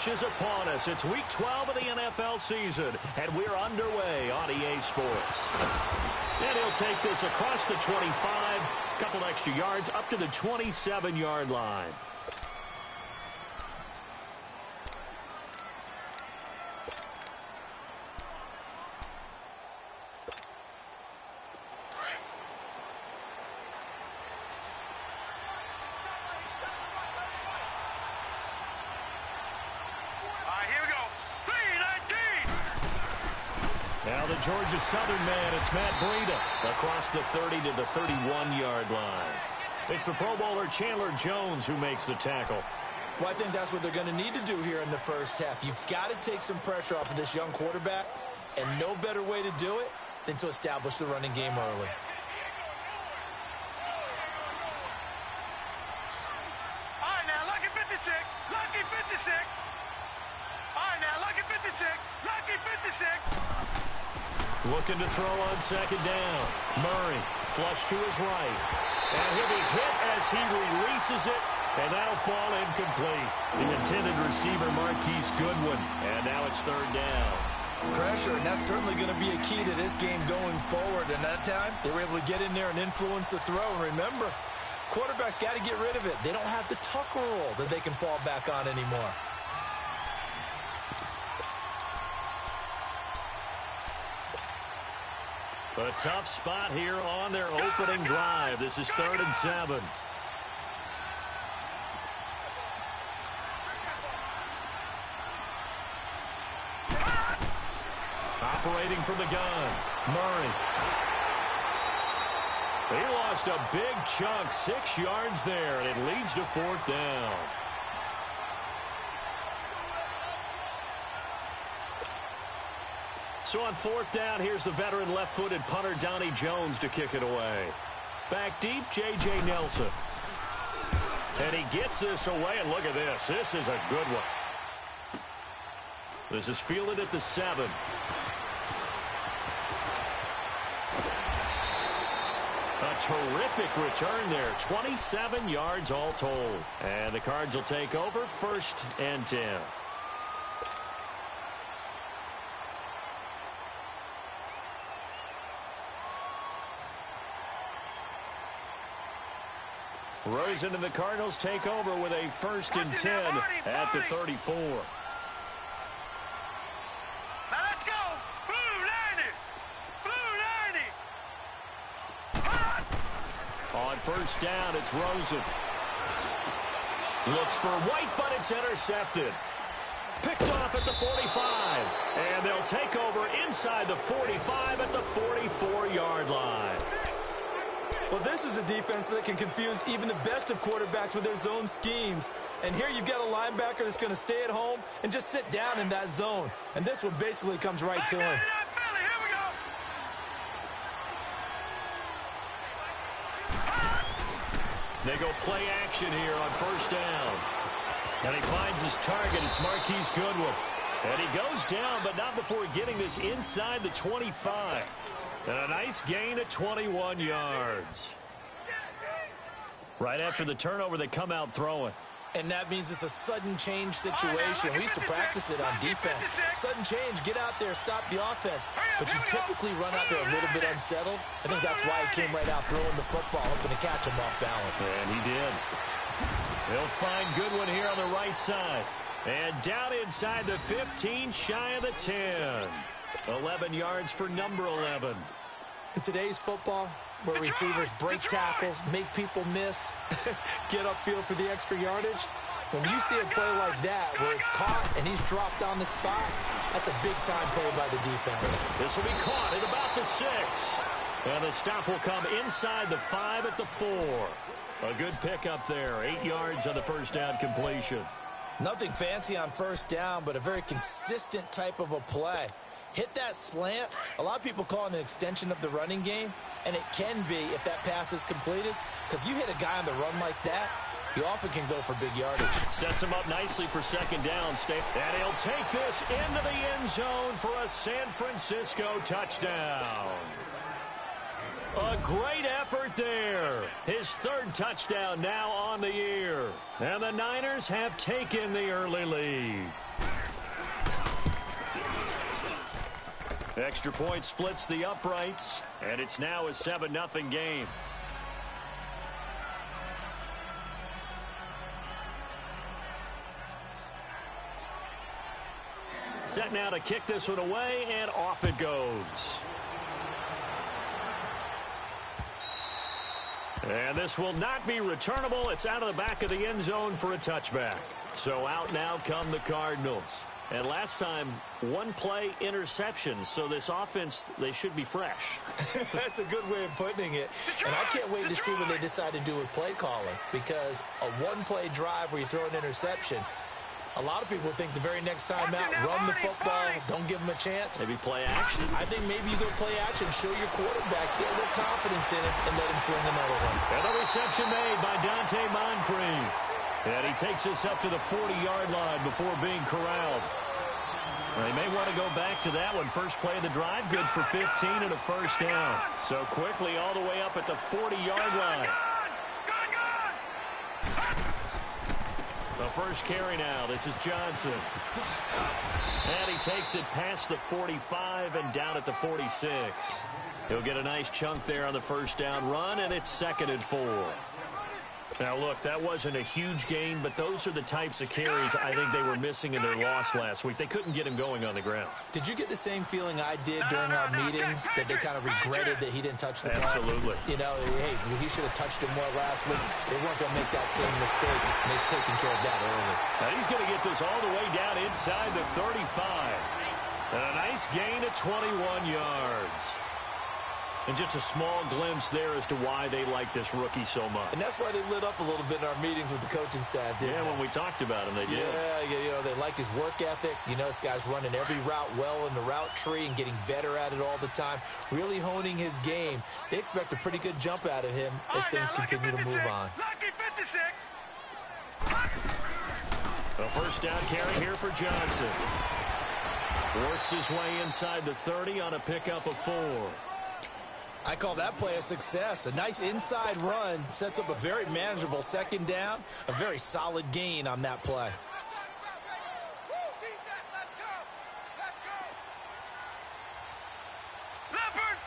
finish is upon us. It's Week 12 of the NFL season, and we're underway on EA Sports. And he'll take this across the 25, a couple extra yards up to the 27-yard line. Now the Georgia Southern man, it's Matt Breida across the 30 to the 31-yard line. It's the Pro Bowler Chandler Jones who makes the tackle. Well, I think that's what they're going to need to do here in the first half. You've got to take some pressure off of this young quarterback, and no better way to do it than to establish the running game early. All right, now, lucky 56, lucky 56. All right, now, lucky 56, lucky 56. Looking to throw on second down. Murray, flush to his right. And he'll be hit as he releases it, and that'll fall incomplete. The intended receiver, Marquise Goodwin. And now it's third down. Pressure, and that's certainly going to be a key to this game going forward. And that time, they were able to get in there and influence the throw. And remember, quarterbacks got to get rid of it. They don't have the Tucker rule that they can fall back on anymore. A tough spot here on their opening drive. This is 3rd and 7. Operating from the gun, Murray. He lost a big chunk, 6 yards there, and it leads to 4th down. So on 4th down, here's the veteran left-footed punter Donnie Jones to kick it away. Back deep, J.J. Nelson. And he gets this away, and look at this. This is a good one. This is fielded at the 7. A terrific return there. 27 yards all told. And the Cards will take over 1st and 10. Rosen and the Cardinals take over with a 1st and 10 at the 34. Now let's go. Blue 90. Blue 90. On 1st down, it's Rosen. Looks for White, but it's intercepted. Picked off at the 45. And they'll take over inside the 45 at the 44-yard line. Well, this is a defense that can confuse even the best of quarterbacks with their zone schemes. And here you've got a linebacker that's going to stay at home and just sit down in that zone. And this one basically comes right to him. They go play action here on 1st down. And he finds his target. It's Marquise Goodwin. And he goes down, but not before getting this inside the 25. And a nice gain at 21 yards. Right after the turnover, they come out throwing. And that means it's a sudden change situation. We used to practice it on defense. Sudden change, get out there, stop the offense. But you typically run out there a little bit unsettled. I think that's why he came right out throwing the football, hoping to catch him off balance. And he did. They'll find Goodwin here on the right side. And down inside the 15, shy of the 10. 11 yards for number 11. In today's football, where receivers break tackles, make people miss, get upfield for the extra yardage, when you see a play like that where it's caught and he's dropped on the spot, that's a big-time play by the defense. This will be caught at about the 6. And the stop will come inside the 5 at the 4. A good pickup there, 8 yards on the 1st down completion. Nothing fancy on 1st down, but a very consistent type of a play. Hit that slant. A lot of people call it an extension of the running game, and it can be if that pass is completed, because you hit a guy on the run like that, he often can go for big yardage. Sets him up nicely for 2nd down. And he'll take this into the end zone for a San Francisco touchdown. A great effort there. His 3rd touchdown now on the year. And the Niners have taken the early lead. Extra point splits the uprights, and it's now a 7-0 game. Set now to kick this one away, and off it goes. And this will not be returnable. It's out of the back of the end zone for a touchback. So out now come the Cardinals. And last time, one play interception. So this offense, they should be fresh. That's a good way of putting it. And I can't wait to see what they decide to do with play calling. Because a one-play drive where you throw an interception, a lot of people think the very next time out, run the football, don't give them a chance. Maybe play action? I think maybe you go play action, show your quarterback, get a little confidence in it, and let him fling another one. And the reception made by Dante Moncrief. And he takes this up to the 40-yard line before being corralled. They may want to go back to that one. First play of the drive, good for 15 and a first down. So quickly all the way up at the 40-yard line. The first carry now. This is Johnson. And he takes it past the 45 and down at the 46. He'll get a nice chunk there on the first down run, and it's 2nd and 4. Now, look, that wasn't a huge gain, but those are the types of carries I think they were missing in their loss last week. They couldn't get him going on the ground. Did you get the same feeling I did during our meetings, that they kind of regretted that he didn't touch the ball? Absolutely. You know, hey, he should have touched it more last week. They weren't going to make that same mistake, and they've taken care of that early. Now he's going to get this all the way down inside the 35. And a nice gain of 21 yards. And just a small glimpse there as to why they like this rookie so much. And that's why they lit up a little bit in our meetings with the coaching staff, didn't they? When we talked about him, they did. Yeah, you know, they like his work ethic. You know, this guy's running every route well in the route tree and getting better at it all the time, really honing his game. They expect a pretty good jump out of him as things continue to move on. A first down carry here for Johnson. Works his way inside the 30 on a pickup of 4. I call that play a success. A nice inside run sets up a very manageable second down. A very solid gain on that play. Leopard!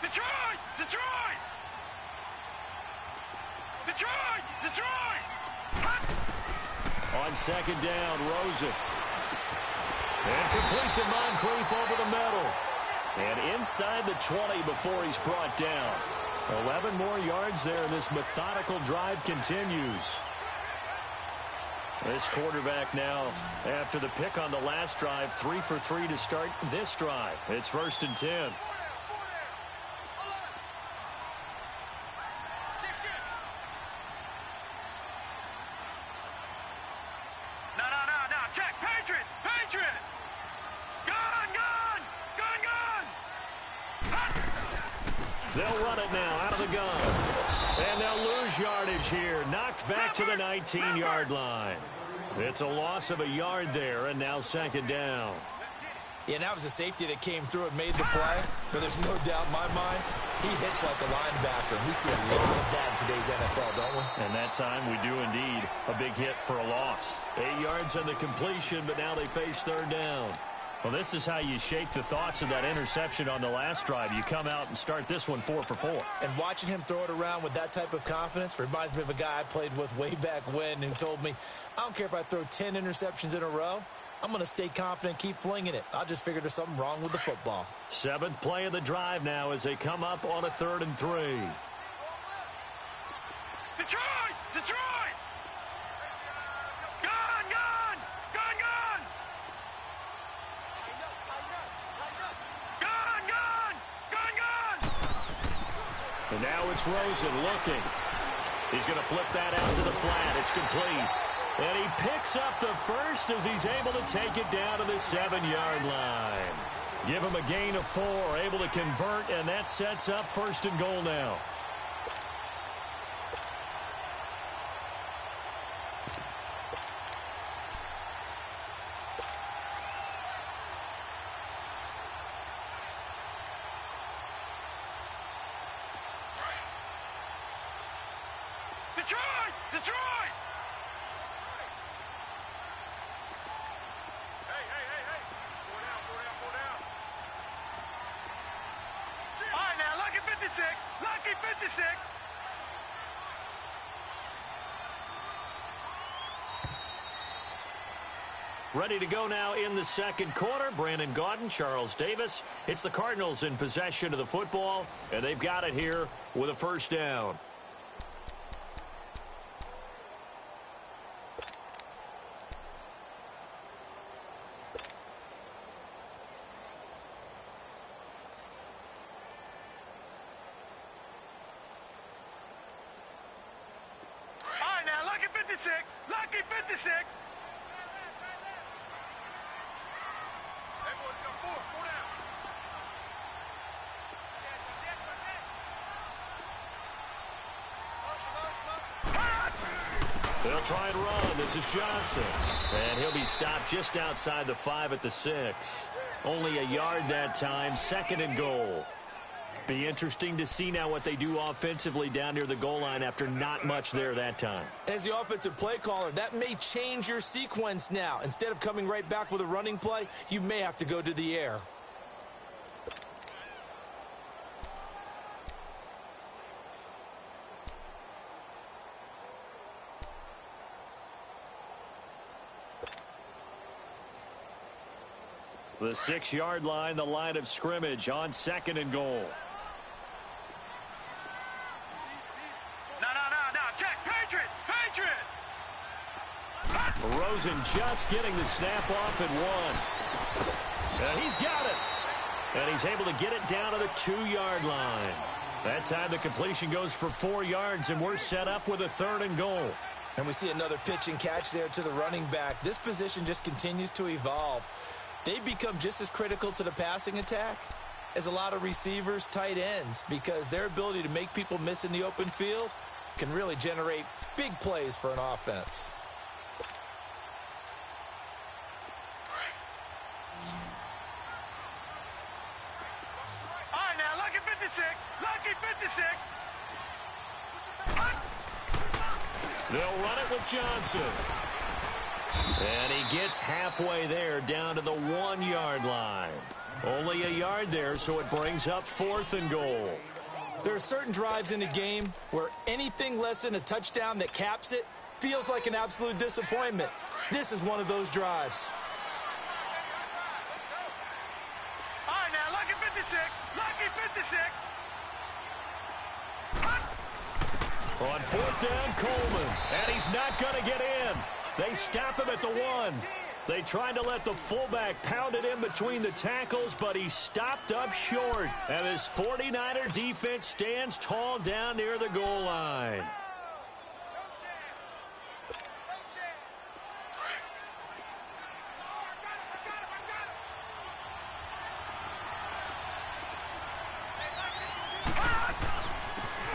Detroit! On second down, Rosen. And complete to Moncrief over the middle. And inside the 20 before he's brought down. 11 more yards there, and this methodical drive continues. This quarterback now, after the pick on the last drive, 3 for 3 to start this drive. It's 1st and 10. No. Check. Patriot. They'll run it now out of the gun. And they'll lose yardage here. Knocked back to the 19-yard line. It's a loss of a yard there, and now 2nd down. Yeah, and that was a safety that came through and made the play. But there's no doubt in my mind, he hits like a linebacker. And we see a lot of that in today's NFL, don't we? And that time we do indeed. A big hit for a loss. 8 yards on the completion, but now they face 3rd down. Well, this is how you shake the thoughts of that interception on the last drive. You come out and start this one 4 for 4. And watching him throw it around with that type of confidence reminds me of a guy I played with way back when who told me, I don't care if I throw 10 interceptions in a row. I'm going to stay confident, keep flinging it. I just figured there's something wrong with the football. 7th play of the drive now as they come up on a 3rd and 3. Detroit! And now it's Rosen looking. He's going to flip that out to the flat. It's complete. And he picks up the first as he's able to take it down to the 7-yard line. Give him a gain of 4, able to convert, and that sets up 1st and goal now. Detroit! Hey. 4 down. 56. Lucky 56. Ready to go now in the second quarter. Brandon Gaudin, Charles Davis. It's the Cardinals in possession of the football, and they've got it here with a first down. All right, now, lucky 56. Lucky 56. They'll try and run. This is Johnson. And he'll be stopped just outside the 5 at the 6. Only a yard that time. Second and goal. Be interesting to see now what they do offensively down near the goal line after not much there that time. As the offensive play caller, that may change your sequence now. Instead of coming right back with a running play, you may have to go to the air. The 6-yard line, the line of scrimmage on second and goal. No. Check. Patriot. Rosen just getting the snap off at 1. And he's got it. And he's able to get it down to the 2-yard line. That time the completion goes for 4 yards, and we're set up with a third and goal. And we see another pitch and catch there to the running back. This position just continues to evolve. They become just as critical to the passing attack as a lot of receivers, tight ends, because their ability to make people miss in the open field can really generate big plays for an offense. All right, now, lucky 56. Lucky 56. They'll run it with Johnson. And he gets halfway there down to the 1-yard line. Only a yard there, so it brings up 4th and goal. There are certain drives in the game where anything less than a touchdown that caps it feels like an absolute disappointment. This is one of those drives. All right, now, lucky 56. Lucky 56. On 4th down, Coleman. And he's not going to get in. They stop him at the 1. They tried to let the fullback pound it in between the tackles, but he stopped up short. And his 49er defense stands tall down near the goal line.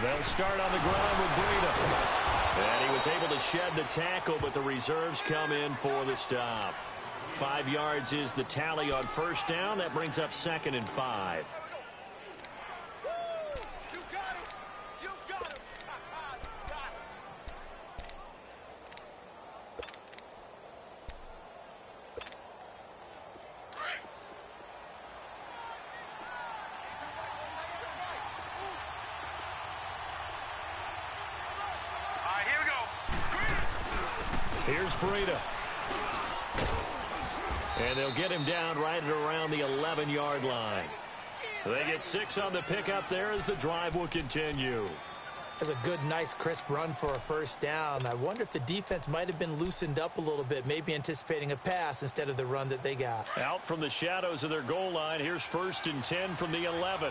They'll start on the ground with Breida. And he was able to shed the tackle, but the reserves come in for the stop. 5 yards is the tally on first down. That brings up 2nd and 5. Here's Breida. And they'll get him down right at around the 11-yard line. They get 6 on the pickup there as the drive will continue. That's a good, nice, crisp run for a first down. I wonder if the defense might have been loosened up a little bit, maybe anticipating a pass instead of the run that they got. Out from the shadows of their goal line, here's 1st and 10 from the 11.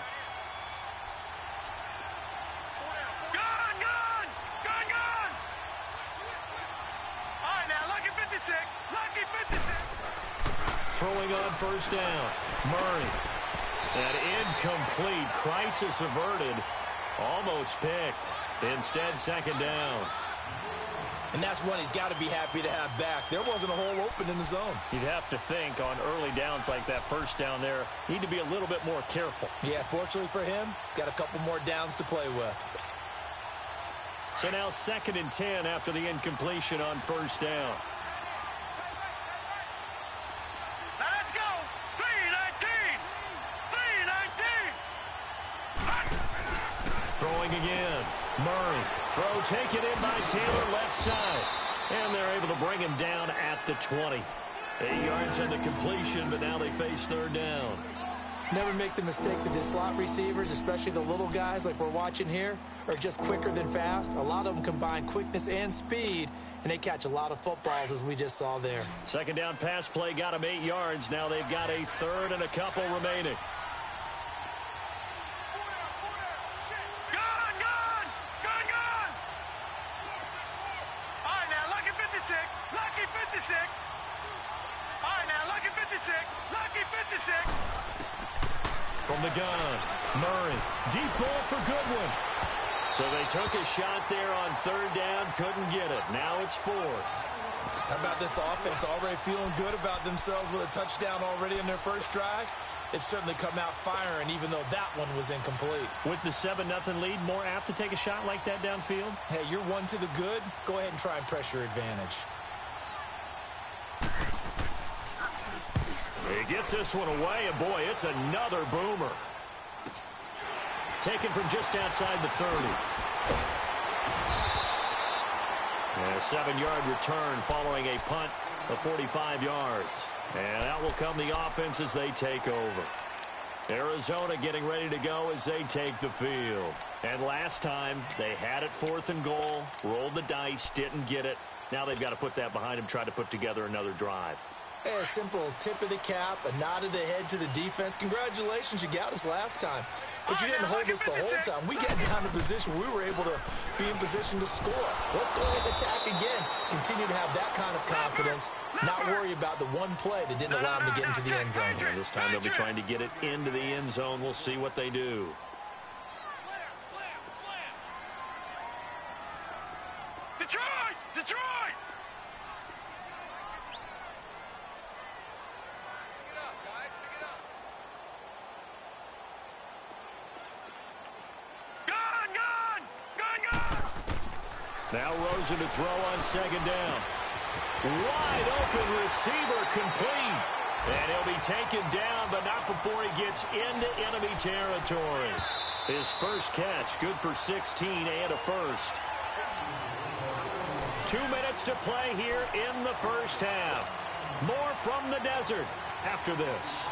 Throwing on first down, Murray. An incomplete, crisis averted, almost picked. Instead, 2nd down. And that's one he's got to be happy to have back. There wasn't a hole open in the zone. You'd have to think on early downs like that first down there, need to be a little bit more careful. Yeah, fortunately for him, got a couple more downs to play with. So now 2nd and 10 after the incompletion on first down. Throwing again. Murray. Throw taken in by Taylor, left side. And they're able to bring him down at the 20. 8 yards on the completion, but now they face third down. Never make the mistake that the slot receivers, especially the little guys like we're watching here, are just quicker than fast. A lot of them combine quickness and speed, and they catch a lot of footballs, as we just saw there. Second down pass play got them 8 yards. Now they've got a third and a couple remaining. From the gun, Murray, deep ball for Goodwin. So they took a shot there on third down, couldn't get it. Now it's 4. How about this offense already feeling good about themselves with a touchdown already in their first drive? It's certainly come out firing, even though that one was incomplete. With the 7-0 lead, more apt to take a shot like that downfield? Hey, you're one to the good. Go ahead and try and press your advantage. He gets this one away, and boy, it's another boomer. Taken from just outside the 30. And a 7-yard return following a punt of 45 yards. And out will come the offense as they take over. Arizona getting ready to go as they take the field. And last time, they had it 4th and goal, rolled the dice, didn't get it. Now they've got to put that behind them, try to put together another drive. Hey, a simple tip of the cap, a nod of the head to the defense. Congratulations, you got us last time. But you didn't hold us the whole time. We got down to position where we were able to be in position to score. Let's go ahead and attack again. Continue to have that kind of confidence. Not worry about the one play that didn't allow them to get into the end zone. And this time they'll be trying to get it into the end zone. We'll see what they do. Detroit! Detroit! Now Rosen to throw on second down. Wide open receiver complete. And he'll be taken down, but not before he gets into enemy territory. His first catch, good for 16 and a first. 2 minutes to play here in the first half. More from the desert after this.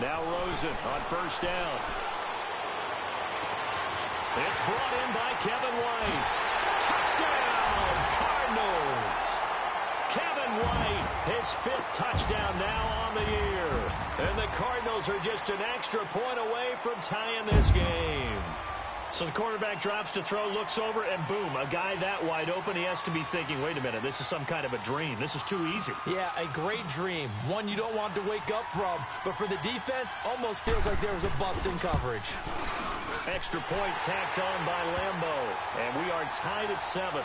Now Rosen on first down. It's brought in by Kevin White. Touchdown, Cardinals. Kevin White, his 5th touchdown now on the year. And the Cardinals are just an extra point away from tying this game. So the quarterback drops to throw, looks over, and boom, a guy that wide open, he has to be thinking, wait a minute, this is some kind of a dream. This is too easy. Yeah, a great dream. One you don't want to wake up from. But for the defense, almost feels like there was a bust in coverage. Extra point tacked on by Lambeau. And we are tied at 7.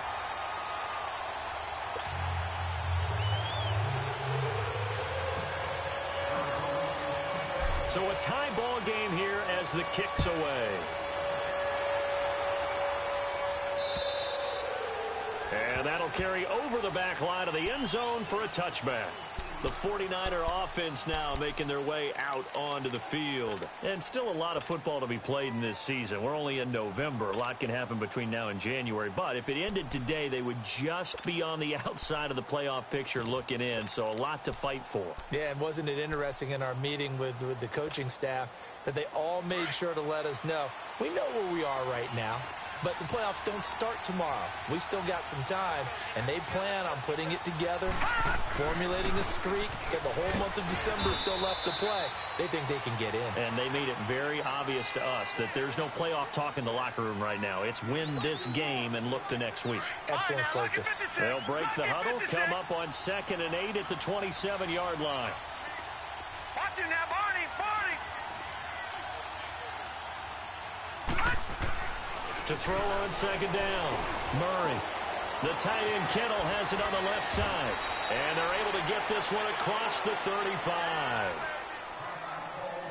So a tie ball game here as the kick's away. And that'll carry over the back line of the end zone for a touchback. The 49er offense now making their way out onto the field. And still a lot of football to be played in this season. We're only in November. A lot can happen between now and January. But if it ended today, they would just be on the outside of the playoff picture looking in. So a lot to fight for. Yeah, and wasn't it interesting in our meeting with the coaching staff that they all made sure to let us know, we know where we are right now. But the playoffs don't start tomorrow. We still got some time, and they plan on putting it together, formulating a streak, and the whole month of December still left to play. They think they can get in. And they made it very obvious to us that there's no playoff talk in the locker room right now. It's win this game and look to next week. Excellent focus. They'll break the huddle, come up on 2nd and 8 at the 27-yard line. Watch it now, Barney, Barney. To throw on second down, Murray. The tight end Kittle has it on the left side. And they're able to get this one across the 35.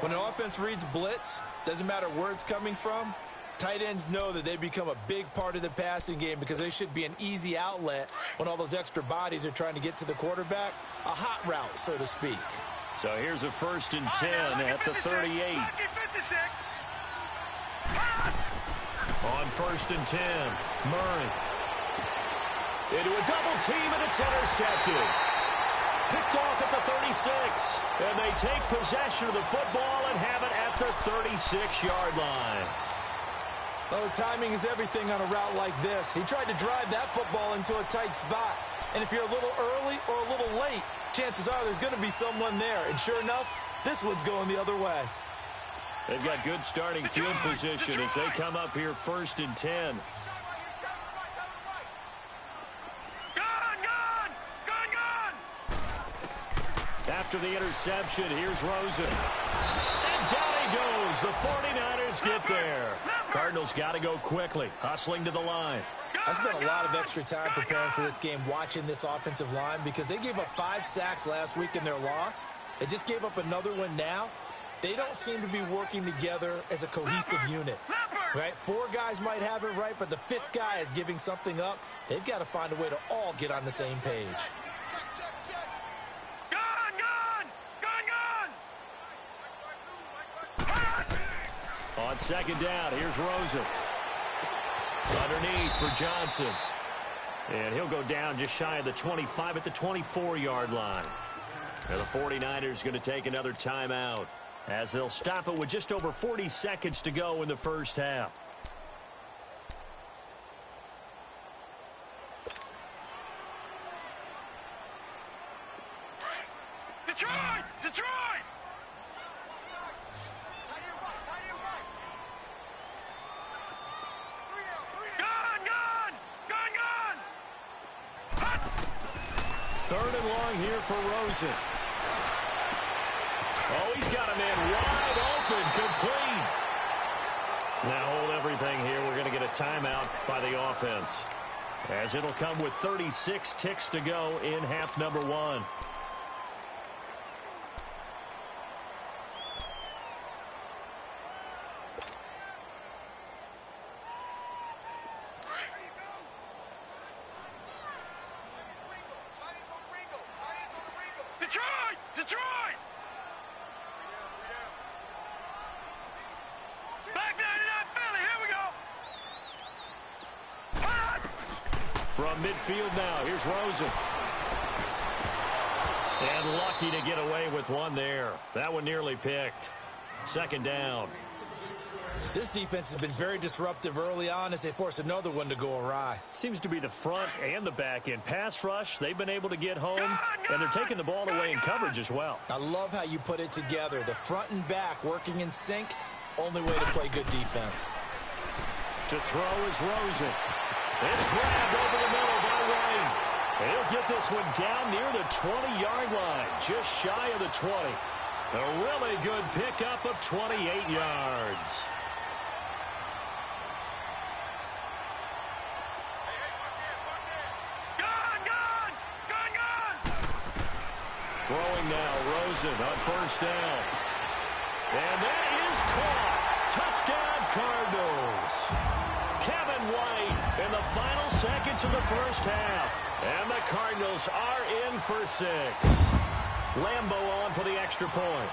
When an offense reads blitz, doesn't matter where it's coming from, tight ends know that they become a big part of the passing game because they should be an easy outlet when all those extra bodies are trying to get to the quarterback. A hot route, so to speak. So here's a 1st and 10 at the 38. On 1st and 10, Murray. Into a double team, and it's intercepted. Picked off at the 36. And they take possession of the football and have it at the 36-yard line. Oh, timing is everything on a route like this. He tried to drive that football into a tight spot. And if you're a little early or a little late, chances are there's going to be someone there. And sure enough, this one's going the other way. They've got good starting field position as they come up here 1st and 10. After the interception, here's Rosen. And down he goes. The 49ers get there. Cardinals got to go quickly, hustling to the line. I spent a lot of extra time preparing for this game watching this offensive line because they gave up 5 sacks last week in their loss. They just gave up another one now. They don't seem to be working together as a cohesive unit. Right? 4 guys might have it right, but the 5th guy is giving something up. They've got to find a way to all get on the same page. On 2nd down, here's Rosen. Underneath for Johnson. And he'll go down just shy of the 25 at the 24-yard line. And the 49ers going to take another timeout as they'll stop it with just over 40 seconds to go in the first half. Detroit! Detroit! Third and long here for Rosen. Oh, he's got a man wide open, complete. Now hold everything here. We're going to get a timeout by the offense, as it'll come with 36 ticks to go in half number 1. Detroit! Detroit! Back 99 Philly, here we go! From midfield now, here's Rosen. And lucky to get away with one there. That one nearly picked. 2nd down. This defense has been very disruptive early on as they force another one to go awry. Seems to be the front and the back end. Pass rush, they've been able to get home, and they're taking the ball away in coverage as well. I love how you put it together. The front and back working in sync, only way to play good defense. To throw is Rosen. It's grabbed over the middle by Wayne. And he'll get this one down near the 20-yard line, just shy of the 20. A really good pickup of 28 yards. Throwing now, Rosen on 1st down. And that is caught. Touchdown, Cardinals. Kevin White in the final seconds of the first half. And the Cardinals are in for 6. Lambo on for the extra point.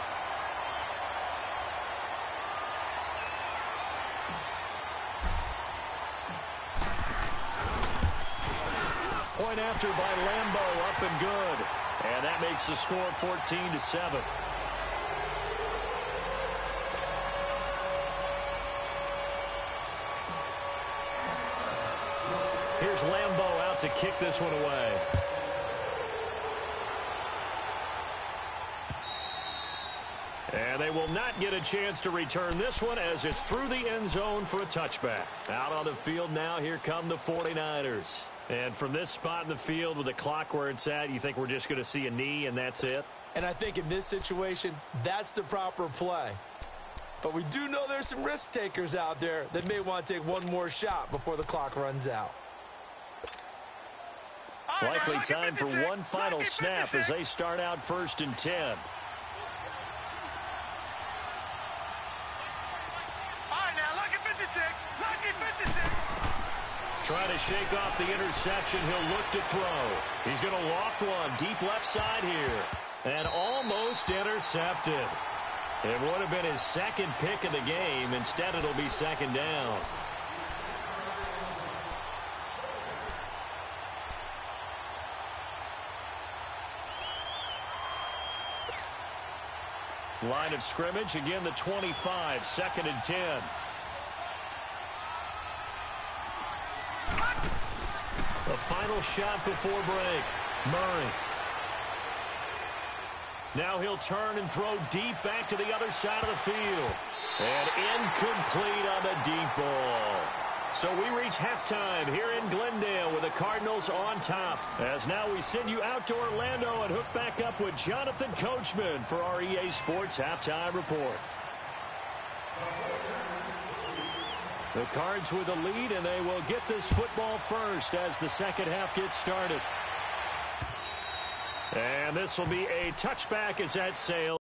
Point after by Lambo, up and good. And that makes the score 14-7. Here's Lambo out to kick this one away. And they will not get a chance to return this one as it's through the end zone for a touchback. Out on the field now, here come the 49ers. And from this spot in the field with the clock where it's at, you think we're just going to see a knee and that's it? And I think in this situation, that's the proper play. But we do know there's some risk takers out there that may want to take one more shot before the clock runs out. Likely time for one final snap as they start out 1st and 10. All right, now, lucky 56. Lucky 56. Trying to shake off the interception. He'll look to throw. He's going to loft one deep left side here. And almost intercepted. It would have been his second pick of the game. Instead, it'll be 2nd down. Line of scrimmage, again the 25, 2nd and 10. The final shot before break. Murray. Now he'll turn and throw deep back to the other side of the field. And incomplete on the deep ball. So we reach halftime here in Glendale with the Cardinals on top. As now we send you out to Orlando and hook back up with Jonathan Coachman for our EA Sports Halftime Report. The Cards with the lead, and they will get this football first as the second half gets started. And this will be a touchback as that sails.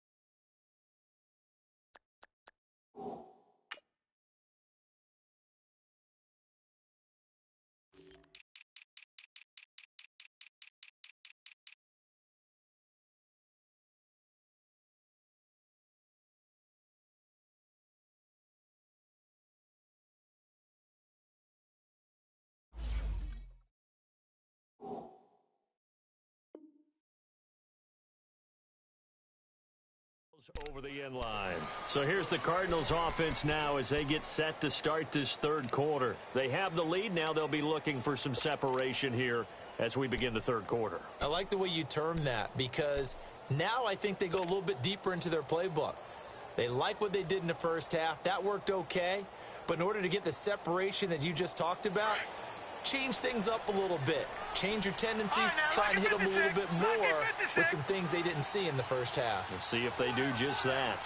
Over the end line. So here's the Cardinals offense now as they get set to start this third quarter. They have the lead. Now they'll be looking for some separation here as we begin the third quarter. I like the way you term that because now I think they go a little bit deeper into their playbook. They like what they did in the first half. That worked okay. But in order to get the separation that you just talked about, change things up a little bit. Change your tendencies, try and hit them a little bit more with some things they didn't see in the first half. We'll see if they do just that.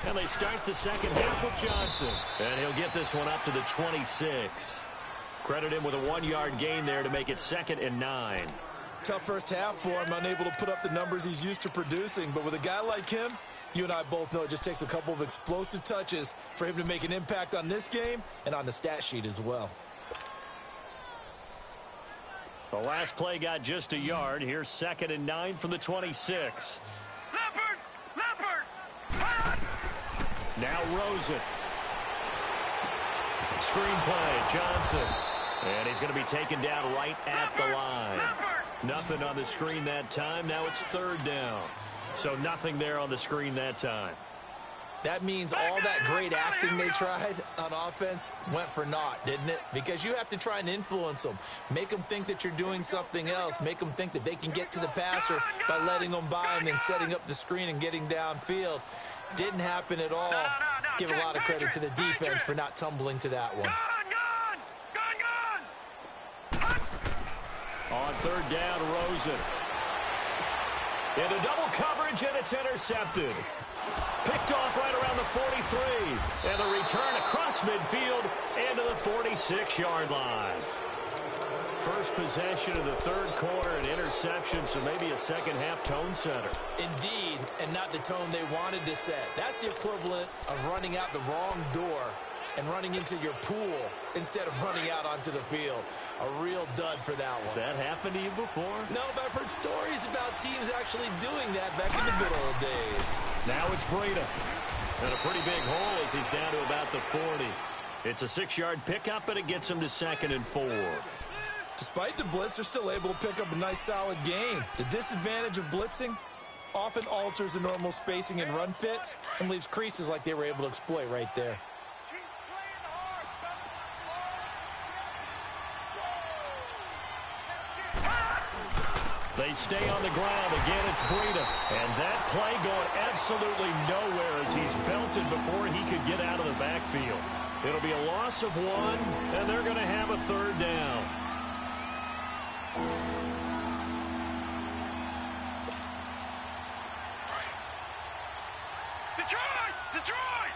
And they start the second half with Johnson. And he'll get this one up to the 26. Credit him with a 1-yard gain there to make it 2nd and 9. Tough first half for him, unable to put up the numbers he's used to producing. But with a guy like him, you and I both know it just takes a couple of explosive touches for him to make an impact on this game and on the stat sheet as well. The last play got just a yard. Here's 2nd and 9 from the 26. Leopard! Now Rosen. Screen play, Johnson. And he's going to be taken down right at the line. Nothing on the screen that time. Now it's 3rd down. So nothing there on the screen that time. That means all that great acting they tried on offense went for naught, didn't it? Because you have to try and influence them. Make them think that you're doing something else. Make them think that they can get to the passer by letting them by and then setting up the screen and getting downfield. Didn't happen at all. Give a lot of credit to the defense for not tumbling to that one. On 3rd down, Rosen. Into double coverage, and it's intercepted. Picked off right around the 43. And the return across midfield into the 46-yard line. First possession of the third quarter, an interception, so maybe a second-half tone setter. Indeed, and not the tone they wanted to set. That's the equivalent of running out the wrong door and running into your pool instead of running out onto the field. A real dud for that one. Has that happened to you before? No, but I've heard stories about teams actually doing that back in the good old days. Now it's Breida. And a pretty big hole as he's down to about the 40. It's a 6-yard pickup, and it gets him to 2nd and 4. Despite the blitz, they're still able to pick up a nice solid gain. The disadvantage of blitzing often alters the normal spacing and run fits and leaves creases like they were able to exploit right there. They stay on the ground. Again, it's Breida. And that play going absolutely nowhere as he's belted before he could get out of the backfield. It'll be a loss of 1, and they're going to have a 3rd down. Detroit! Detroit!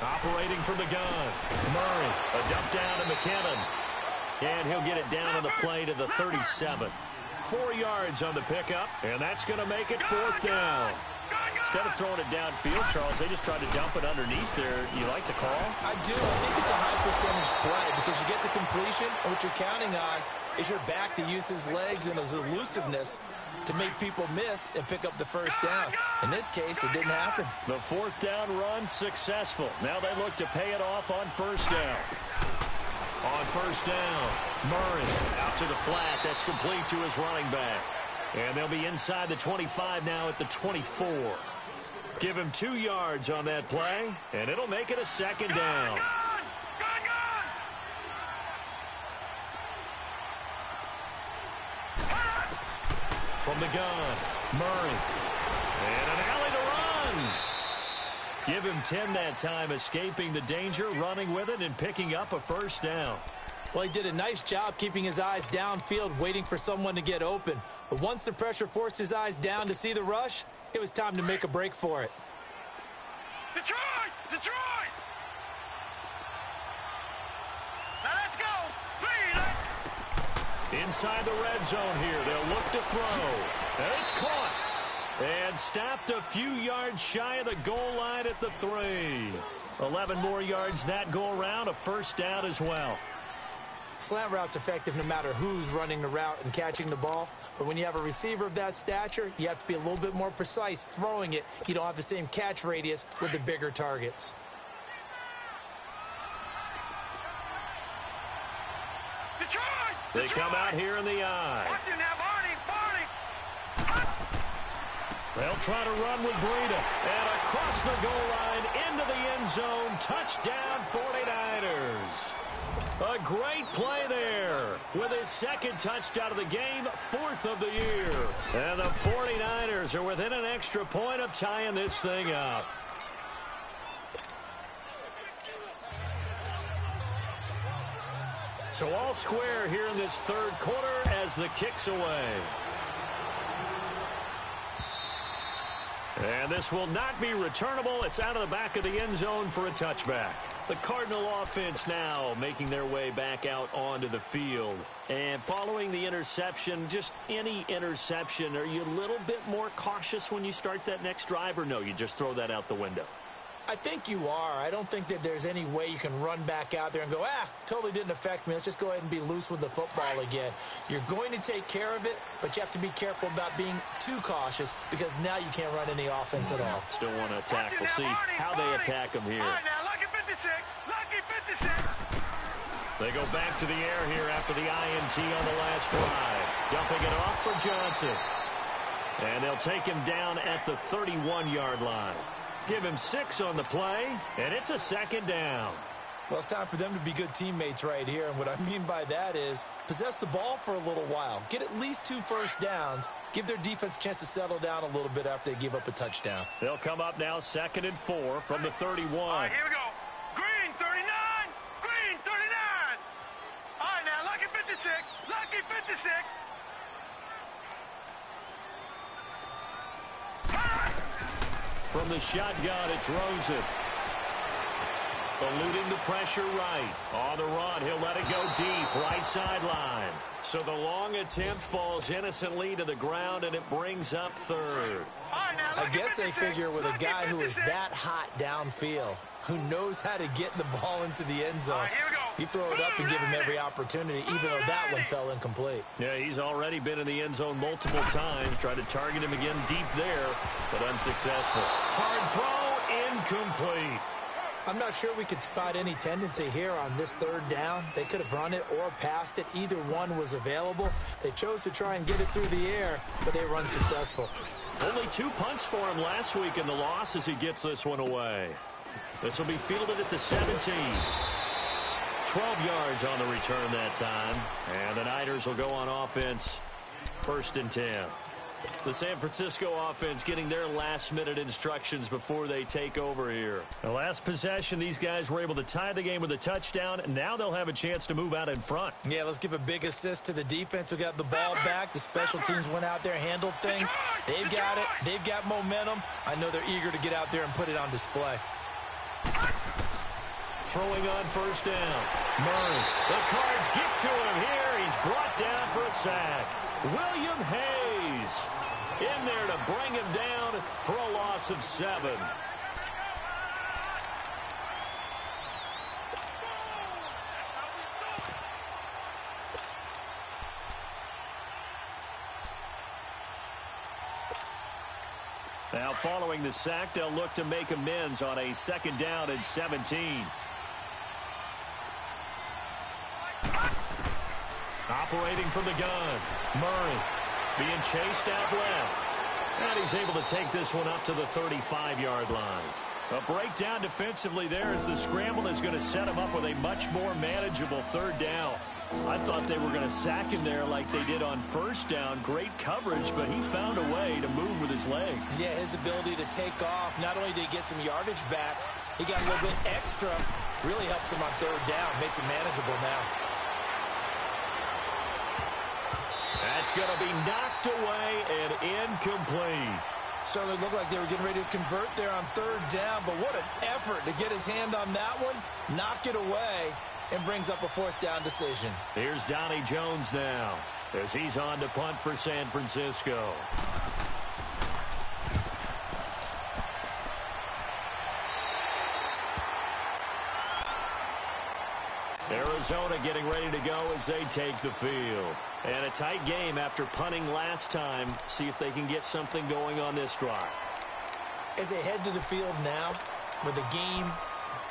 Operating from the gun. Murray, a dump down to McKinnon. And he'll get it down on the play to the 37. 4 yards on the pickup, and that's going to make it 4th down. Instead of throwing it downfield, Charles, they just tried to dump it underneath there. You like the call? I do. I think it's a high percentage play because you get the completion, and what you're counting on is your back to use his legs and his elusiveness to make people miss and pick up the first down. In this case, it didn't happen. The 4th down run successful. Now they look to pay it off on 1st down. On 1st down, Murray out to the flat. That's complete to his running back. And they'll be inside the 25 now at the 24. Give him 2 yards on that play, and it'll make it a 2nd down. From the gun, Murray. And an alley to run. Give him 10 that time, escaping the danger, running with it, and picking up a 1st down. Well, he did a nice job keeping his eyes downfield, waiting for someone to get open. But once the pressure forced his eyes down to see the rush, it was time to make a break for it. Detroit! Detroit! Now let's go! Speed! Inside the red zone here, they'll look to throw. And it's caught. And stopped a few yards shy of the goal line at the 3. 11 more yards that go around, a 1st down as well. Slant route's effective no matter who's running the route and catching the ball. But when you have a receiver of that stature, you have to be a little bit more precise throwing it. You don't have the same catch radius with the bigger targets. Detroit! They come out here in the eye. Watch it now, Barney! Barney! They'll try to run with Breida. And across the goal line into the end zone. Touchdown 49ers. A great play there with his 2nd touchdown of the game, 4th of the year. And the 49ers are within an extra point of tying this thing up. So all square here in this 3rd quarter as the kick's away. And this will not be returnable. It's out of the back of the end zone for a touchback. The Cardinal offense now making their way back out onto the field. And following the interception, just any interception, are you a little bit more cautious when you start that next drive, or no, you just throw that out the window? I think you are. I don't think that there's any way you can run back out there and go, totally didn't affect me. Let's just go ahead and be loose with the football again. You're going to take care of it, but you have to be careful about being too cautious because now you can't run any offense at all. Still want to attack. We'll see how they attack them here. All right, now, lucky 56. Lucky 56. They go back to the air here after the INT on the last drive. Dumping it off for Johnson. And they'll take him down at the 31-yard line. Give him 6 on the play, and it's a 2nd down. Well, it's time for them to be good teammates right here, and what I mean by that is possess the ball for a little while. Get at least 2 first downs. Give their defense a chance to settle down a little bit after they give up a touchdown. They'll come up now 2nd and 4 from the 31. All right, here we go. Green 39. Green 39. All right, now, lucky 56. Lucky 56. From the shotgun, it's Rosen. Eluding the pressure right. On the run, he'll let it go deep, right sideline. So the long attempt falls innocently to the ground, and it brings up 3rd. I guess they figure with a guy who is that hot downfield, who knows how to get the ball into the end zone, you throw it up and give him every opportunity, even though that one fell incomplete. Yeah, he's already been in the end zone multiple times. Tried to target him again deep there, but unsuccessful. Hard throw, incomplete. I'm not sure we could spot any tendency here on this 3rd down. They could have run it or passed it. Either one was available. They chose to try and get it through the air, but they were unsuccessful. Only 2 punts for him last week in the loss as he gets this one away. This will be fielded at the 17. 12 yards on the return that time. And the Niners will go on offense 1st and 10. The San Francisco offense getting their last-minute instructions before they take over here. The last possession, these guys were able to tie the game with a touchdown, and now they'll have a chance to move out in front. Yeah, let's give a big assist to the defense who got the ball back. The special teams went out there, handled things. They've got it. They've got momentum. I know they're eager to get out there and put it on display. Throwing on first down. Murray. The Cards get to him here. He's brought down for a sack. William Hayes in there to bring him down for a loss of 7. Now following the sack, they'll look to make amends on a 2nd down and 17. Operating from the gun. Murray being chased out left. And he's able to take this one up to the 35-yard line. A breakdown defensively there as the scramble is going to set him up with a much more manageable 3rd down. I thought they were going to sack him there like they did on 1st down. Great coverage, but he found a way to move with his legs. Yeah, his ability to take off. Not only did he get some yardage back, he got a little bit extra. Really helps him on 3rd down. Makes it manageable now. That's going to be knocked away and incomplete. Certainly looked like they were getting ready to convert there on 3rd down, but what an effort to get his hand on that one, knock it away, and brings up a 4th down decision. Here's Donnie Jones now as he's on to punt for San Francisco. Arizona getting ready to go as they take the field. And a tight game after punting last time. See if they can get something going on this drive. As they head to the field now, with the game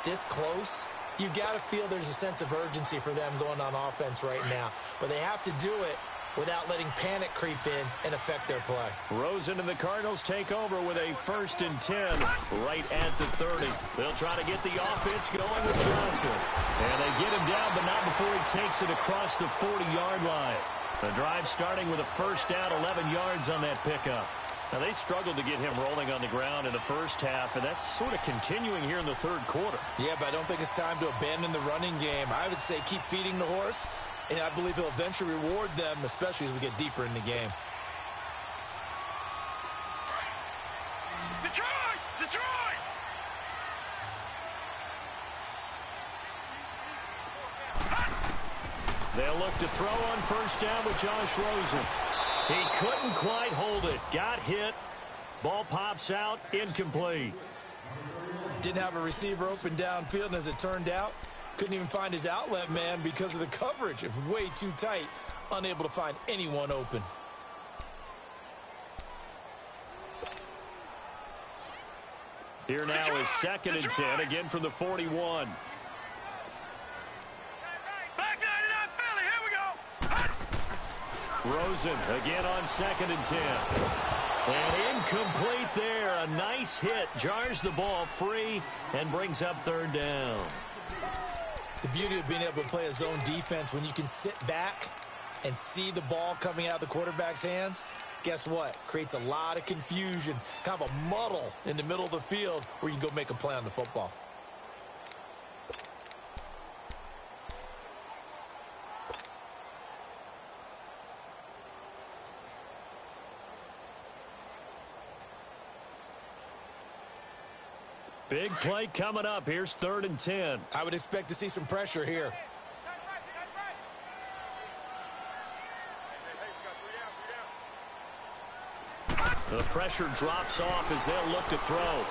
this close, you've got to feel there's a sense of urgency for them going on offense right now. But they have to do it without letting panic creep in and affect their play. Rosen and the Cardinals take over with a 1st and 10 right at the 30. They'll try to get the offense going with Johnson. And they get him down, but not before he takes it across the 40-yard line. The drive starting with a 1st down, 11 yards on that pickup. Now, they struggled to get him rolling on the ground in the 1st half, and that's sort of continuing here in the 3rd quarter. Yeah, but I don't think it's time to abandon the running game. I would say keep feeding the horse, and I believe he'll eventually reward them, especially as we get deeper in the game. Detroit! Detroit! They'll look to throw on 1st down with Josh Rosen. He couldn't quite hold it. Got hit. Ball pops out. Incomplete. Didn't have a receiver open downfield, and as it turned out, couldn't even find his outlet man because of the coverage. It was way too tight. Unable to find anyone open. Here now is 2nd and 10, again from the 41. Back 99 Philly, here we go. Rosen again on 2nd and 10. And incomplete there. A nice hit. Jars the ball free and brings up 3rd down. The beauty of being able to play a zone defense when you can sit back and see the ball coming out of the quarterback's hands, guess what? Creates a lot of confusion, kind of a muddle in the middle of the field where you can go make a play on the football. Big play coming up. Here's 3rd and 10. I would expect to see some pressure here. The pressure drops off as they'll look to throw.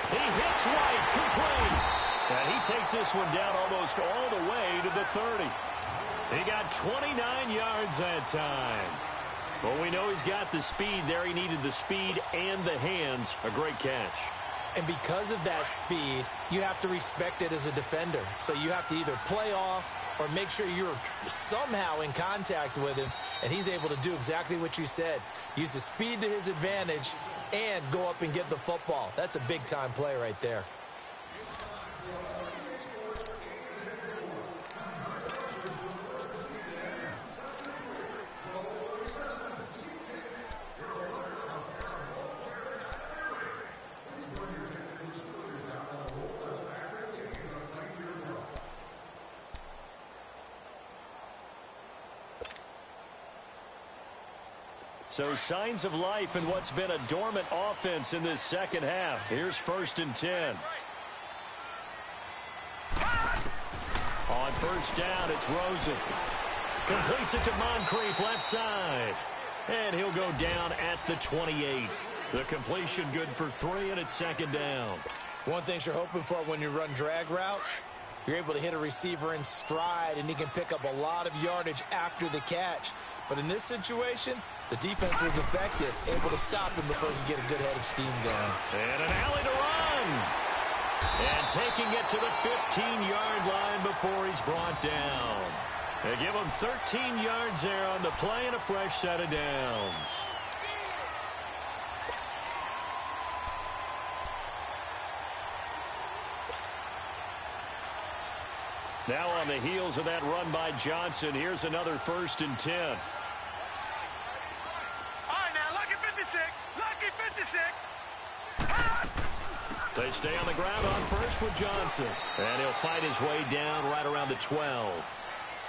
He hits White, complete. And he takes this one down almost all the way to the 30. He got 29 yards that time. Well, we know he's got the speed there. He needed the speed and the hands. A great catch. And because of that speed, you have to respect it as a defender. So you have to either play off or make sure you're somehow in contact with him. And he's able to do exactly what you said. Use the speed to his advantage and go up and get the football. That's a big-time play right there. So signs of life in what's been a dormant offense in this second half. Here's 1st and 10. On 1st down, it's Rosen. Completes it to Moncrief, left side. And he'll go down at the 28. The completion good for 3, and it's 2nd down. One thing you're hoping for when you run drag routes, you're able to hit a receiver in stride, and he can pick up a lot of yardage after the catch. But in this situation, the defense was effective, able to stop him before he could get a good head of steam going. And an alley to run. And taking it to the 15-yard line before he's brought down. They give him 13 yards there on the play and a fresh set of downs. Now on the heels of that run by Johnson, here's another 1st and 10. All right, now, lucky 56. Lucky 56. They stay on the ground on 1st with Johnson. And he'll fight his way down right around the 12.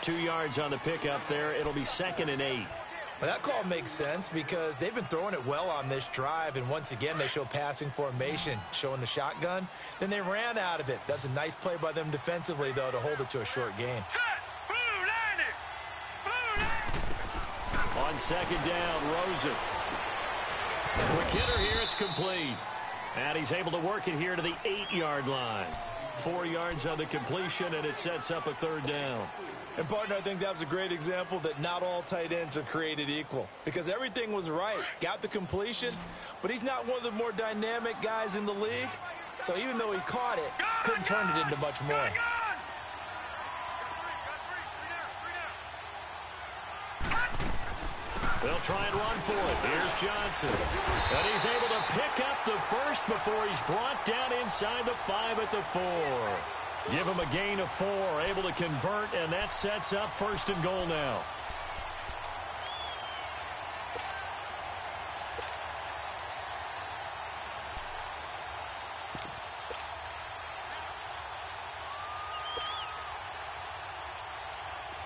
2 yards on the pickup there. It'll be 2nd and 8. Well, that call makes sense because they've been throwing it well on this drive, and once again they show passing formation, showing the shotgun. Then they ran out of it. That's a nice play by them defensively, though, to hold it to a short gain. Set. Blue landing. Blue landing. On 2nd down, Rosen. Quick hitter here, it's complete. And he's able to work it here to the 8-yard line. 4 yards on the completion, and it sets up a 3rd down. And, partner, I think that was a great example that not all tight ends are created equal. Because everything was right. Got the completion, but he's not one of the more dynamic guys in the league. So even though he caught it, couldn't turn it into much more. They'll try and run for it. Here's Johnson. And he's able to pick up the first before he's brought down inside the 5 at the 4. Give him a gain of 4, able to convert, and that sets up 1st and goal now.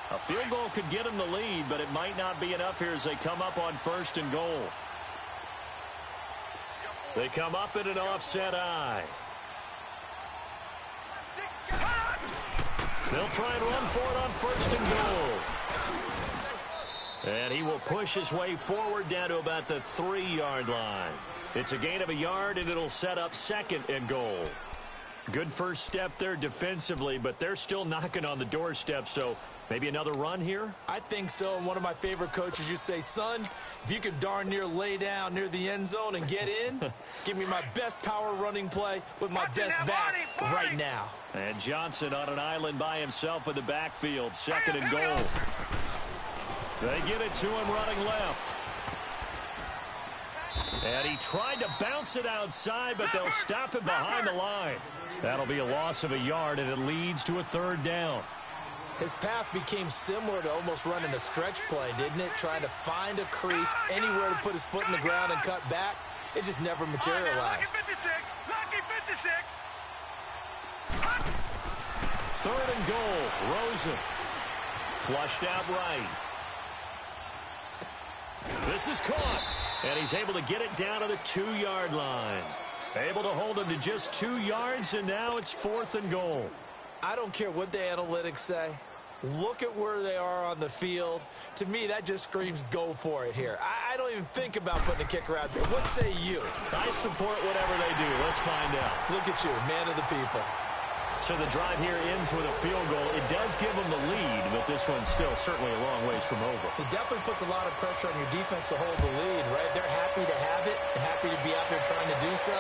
A field goal could get him the lead, but it might not be enough here as they come up on 1st and goal. They come up in an offset eye. They'll try and run for it on 1st and goal. And he will push his way forward down to about the 3-yard line. It's a gain of a yard, and it'll set up 2nd and goal. Good first step there defensively, but they're still knocking on the doorstep, so maybe another run here? I think so, and one of my favorite coaches used to say, son, if you could darn near lay down near the end zone and get in, give me my best power running play with my best back right now. And Johnson on an island by himself in the backfield, 2nd and goal. They get it to him running left. And he tried to bounce it outside, but they'll stop him behind the line. That'll be a loss of a yard, and it leads to a 3rd down. His path became similar to almost running a stretch play, didn't it? Trying to find a crease, anywhere to put his foot in the ground and cut back. It just never materialized. Lucky 56. Lucky 56. 3rd and goal, Rosen. Flushed out right. This is caught, and he's able to get it down to the 2-yard line. Able to hold him to just 2 yards, and now it's 4th and goal. I don't care what the analytics say. Look at where they are on the field. To me, that just screams go for it here. I don't even think about putting a kicker out there. What say you? I support whatever they do. Let's find out. Look at you, man of the people. So the drive here ends with a field goal. It does give them the lead, but this one's still certainly a long ways from over. It definitely puts a lot of pressure on your defense to hold the lead, right? They're happy to have it and happy to be out there trying to do so.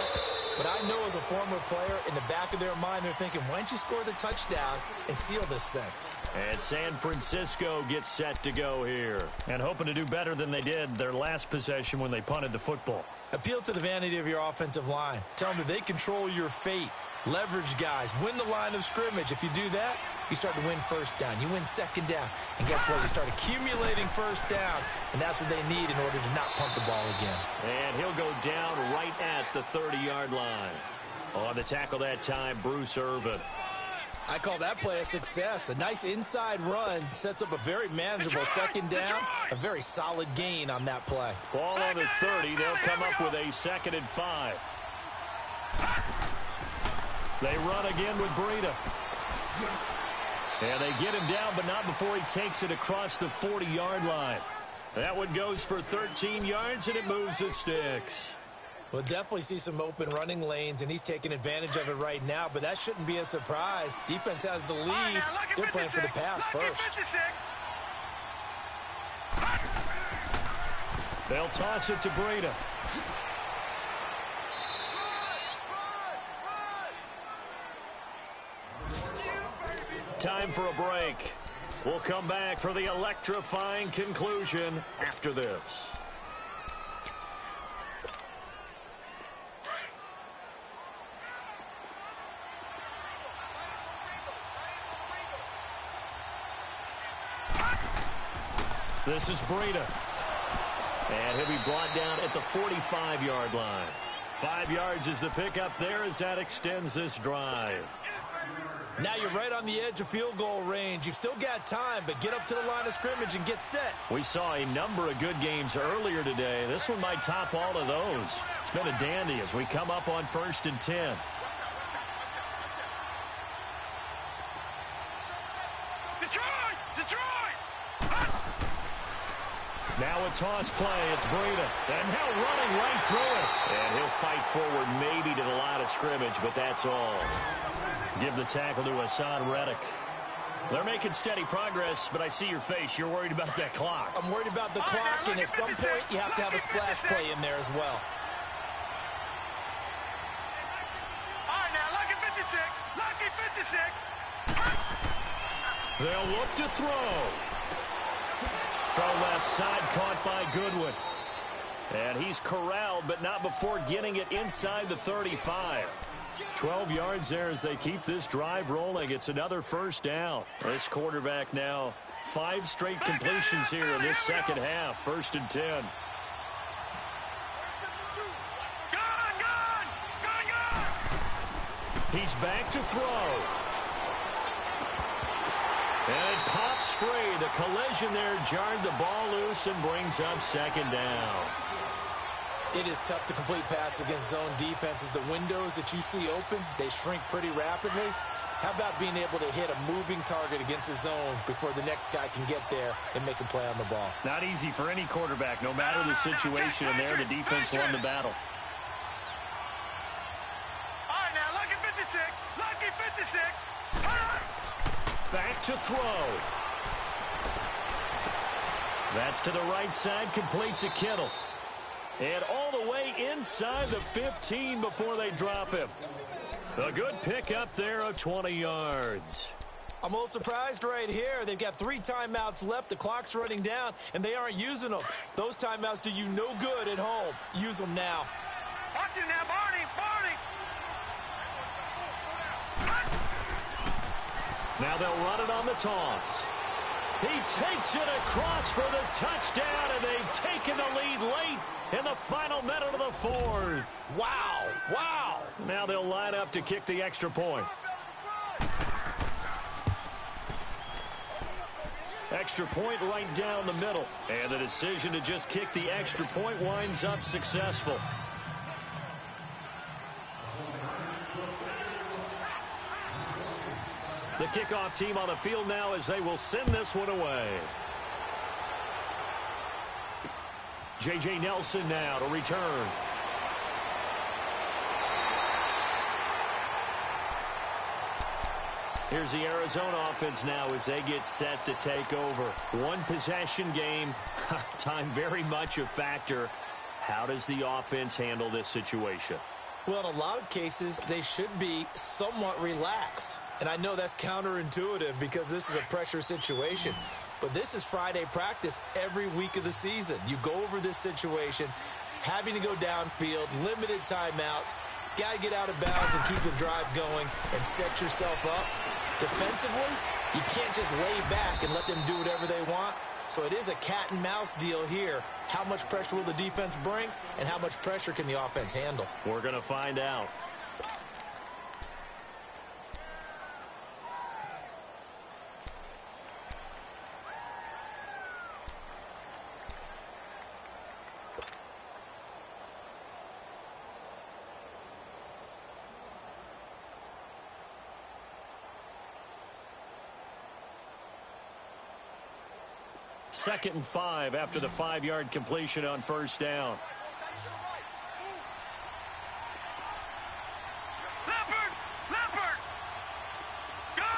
But I know as a former player, in the back of their mind, they're thinking, why don't you score the touchdown and seal this thing? And San Francisco gets set to go here. And hoping to do better than they did their last possession when they punted the football. Appeal to the vanity of your offensive line. Tell them that they control your fate. Leverage guys. Win the line of scrimmage. If you do that, you start to win 1st down. You win 2nd down. And guess what? You start accumulating 1st downs. And that's what they need in order to not punt the ball again. And he'll go down right at the 30-yard line. On the tackle that time, Bruce Irvin. I call that play a success. A nice inside run sets up a very manageable second down. A very solid gain on that play. Ball on the 30. They'll come up with a 2nd and 5. They run again with Breida. And they get him down, but not before he takes it across the 40-yard line. That one goes for 13 yards, and it moves the sticks. We'll definitely see some open running lanes, and he's taking advantage of it right now, but that shouldn't be a surprise. Defense has the lead. They're playing for the pass first. They'll toss it to Breida. Time for a break. We'll come back for the electrifying conclusion after this. This is Breida. And he'll be brought down at the 45-yard line. 5 yards is the pickup there as that extends this drive. Now you're right on the edge of field goal range. You've still got time, but get up to the line of scrimmage and get set. We saw a number of good games earlier today. This one might top all of those. It's been a dandy as we come up on 1st and 10. Now a toss play. It's Breida. And now running right through it. And he'll fight forward maybe to the line of scrimmage, but that's all. Give the tackle to Hassan Reddick. They're making steady progress, but I see your face. You're worried about that clock. I'm worried about the clock, and at some point you have to have a splash play in there as well. All right, now, lucky 56. Lucky 56. They'll look to throw. Throw left side, caught by Goodwin. And he's corralled, but not before getting it inside the 35. 12 yards there as they keep this drive rolling. It's another 1st down. This quarterback now 5 straight completions here in this second half. 1st and 10. He's back to throw. And it pops free. The collision there jarred the ball loose and brings up 2nd down. It is tough to complete passes against zone defenses. The windows that you see open, they shrink pretty rapidly. How about being able to hit a moving target against a zone before the next guy can get there and make a play on the ball? Not easy for any quarterback, no matter the situation. And there, the defense won the battle. All right, now, lucky 56. Lucky 56. Back to throw. That's to the right side, complete to Kittle. And all the way inside the 15 before they drop him. A good pickup there of 20 yards. I'm a little surprised right here. They've got 3 timeouts left. The clock's running down, and they aren't using them. Those timeouts do you no good at home. Use them now. Watch it now, Barney. Now they'll run it on the toss. He takes it across for the touchdown, and they've taken the lead late in the final minute of the 4th. Wow. Now they'll line up to kick the extra point. Extra point right down the middle. And the decision to just kick the extra point winds up successful. The kickoff team on the field now as they will send this one away. J.J. Nelson now to return. Here's the Arizona offense now as they get set to take over. One possession game. Time very much a factor. How does the offense handle this situation? Well, in a lot of cases, they should be somewhat relaxed. And I know that's counterintuitive because this is a pressure situation. But this is Friday practice every week of the season. You go over this situation, having to go downfield, limited timeouts, got to get out of bounds and keep the drive going and set yourself up. Defensively, you can't just lay back and let them do whatever they want. So it is a cat and mouse deal here. How much pressure will the defense bring and how much pressure can the offense handle? We're going to find out. 2nd and 5 after the 5-yard completion on first down. Leopard! Gone!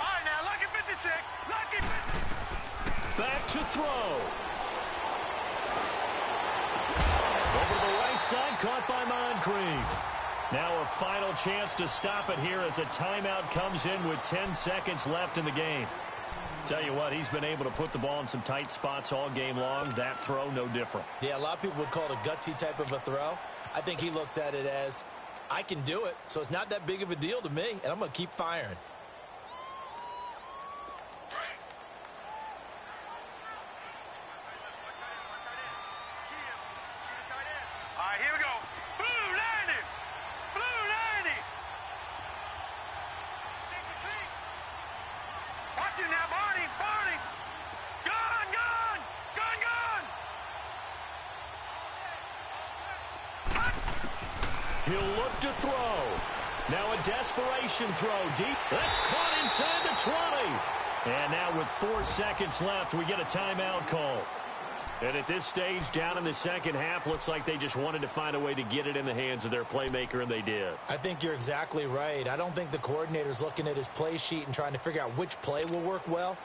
All right, now, lucky 56. Lucky 56. Back to throw. Over to the right side, caught by Moncrief. Now a final chance to stop it here as a timeout comes in with 10 seconds left in the game. Tell you what, he's been able to put the ball in some tight spots all game long. That throw, no different. Yeah, a lot of people would call it a gutsy type of a throw. I think he looks at it as, I can do it, so it's not that big of a deal to me, and I'm going to keep firing. All right, here we go. Blue 90. Watch it now, Barney. Gone. He'll look to throw. Now a desperation throw deep. That's caught inside the 20. And now with 4 seconds left, we get a timeout call. And at this stage, down in the second half, looks like they just wanted to find a way to get it in the hands of their playmaker, and they did. I think you're exactly right. I don't think the coordinator's looking at his play sheet and trying to figure out which play will work well.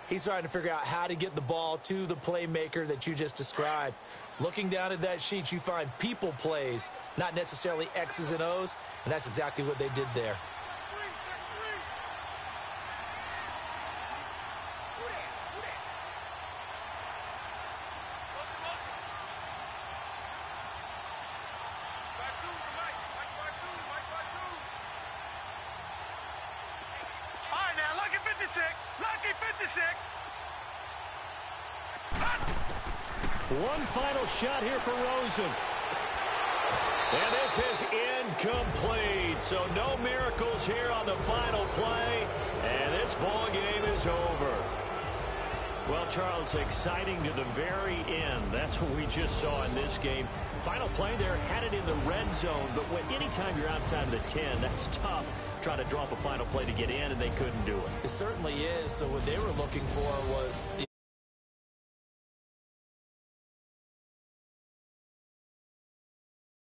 He's trying to figure out how to get the ball to the playmaker that you just described. Looking down at that sheet, you find people plays, not necessarily X's and O's, and that's exactly what they did there. Lucky 56. One final shot here for Rosen. And this is incomplete. So no miracles here on the final play. And this ball game is over. Well, Charles, exciting to the very end. That's what we just saw in this game. Final play there, had it in the red zone. But anytime you're outside of the 10, that's tough. Trying to draw up a final play to get in, and they couldn't do it. It certainly is. So what they were looking for was